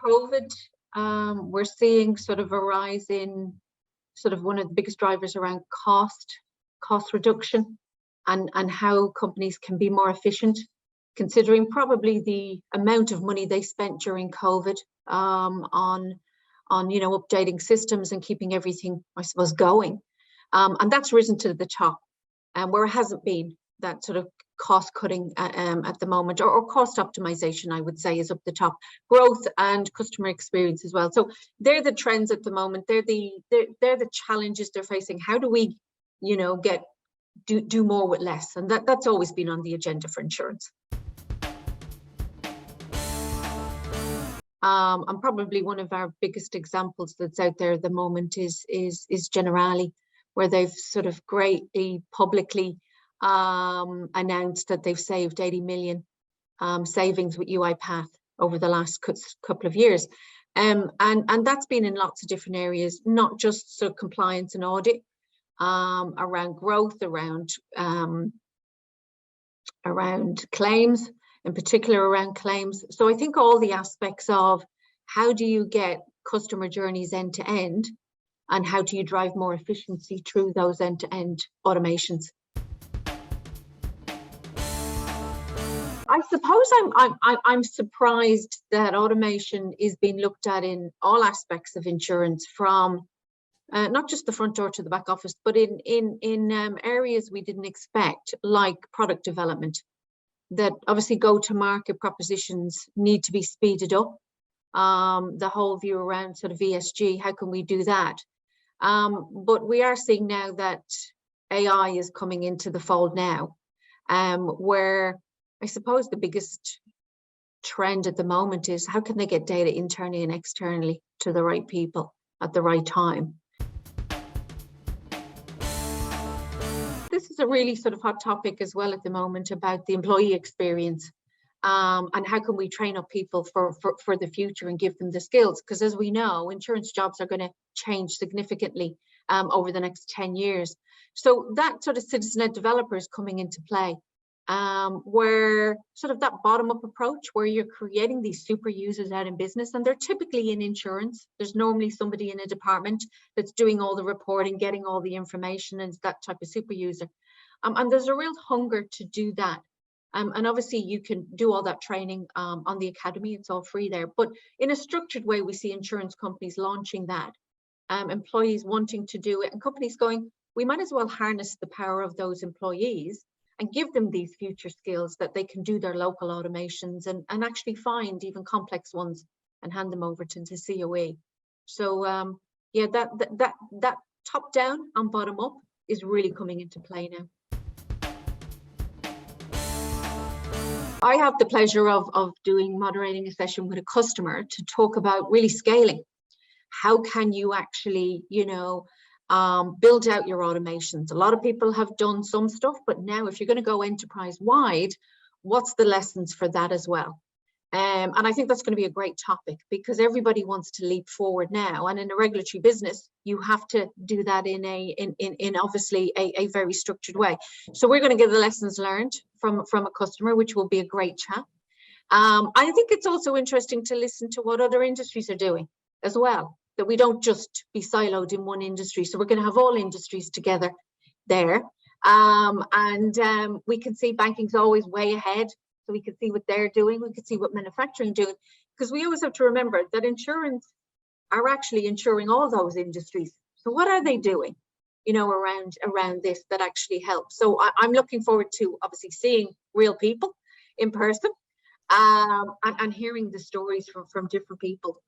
COVID, we're seeing sort of a rise in sort of one of the biggest drivers around cost reduction, and how companies can be more efficient, considering probably the amount of money they spent during COVID on updating systems and keeping everything, I suppose, going. And that's risen to the top, where it hasn't been. That sort of cost cutting at the moment, or cost optimization, I would say, is up the top. Growth and customer experience as well. So they're the trends at the moment. They're the challenges they're facing. How do we, do more with less? And that's always been on the agenda for insurance. And probably one of our biggest examples that's out there at the moment is Generali, where they've sort of greatly publicly announced that they've saved 80 million savings with UiPath over the last couple of years. And that's been in lots of different areas, not just sort of compliance and audit, around growth, around claims, in particular around claims. So I think all the aspects of how do you get customer journeys end to end, and how do you drive more efficiency through those end-to-end automations. I suppose I'm surprised that automation is being looked at in all aspects of insurance, from not just the front door to the back office, but in areas we didn't expect, like product development. That obviously go-to-market propositions need to be speeded up. The whole view around sort of ESG, how can we do that? But we are seeing now that AI is coming into the fold now, where I suppose the biggest trend at the moment is how can they get data internally and externally to the right people at the right time. This is a really sort of hot topic as well at the moment, about the employee experience, and how can we train up people for the future and give them the skills, because as we know, insurance jobs are going to change significantly over the next 10 years. So that sort of citizen-led developer is coming into play, where sort of that bottom-up approach, where you're creating these super users out in business, and they're typically in insurance. There's normally somebody in a department that's doing all the reporting, getting all the information, and that type of super user. And there's a real hunger to do that. And obviously you can do all that training on the academy, it's all free there. But in a structured way, we see insurance companies launching that, employees wanting to do it, and companies going, we might as well harness the power of those employees and give them these future skills that they can do their local automations and actually find even complex ones and hand them over to the COE. So yeah, that top down and bottom up is really coming into play now. I have the pleasure of moderating a session with a customer to talk about really scaling. How can you actually, build out your automations? A lot of people have done some stuff, but now if you're going to go enterprise wide, what's the lessons for that as well? And I think that's going to be a great topic, because everybody wants to leap forward now. And in a regulatory business, you have to do that in obviously a very structured way. So we're going to give the lessons learned from a customer, which will be a great chat. I think it's also interesting to listen to what other industries are doing as well, that we don't just be siloed in one industry. So we're going to have all industries together there. And we can see banking's always way ahead. So we can see what they're doing. We can see what manufacturing doing, because we always have to remember that insurance are actually insuring all those industries. So what are they doing, around this that actually helps? So I'm looking forward to obviously seeing real people in person, and hearing the stories from different people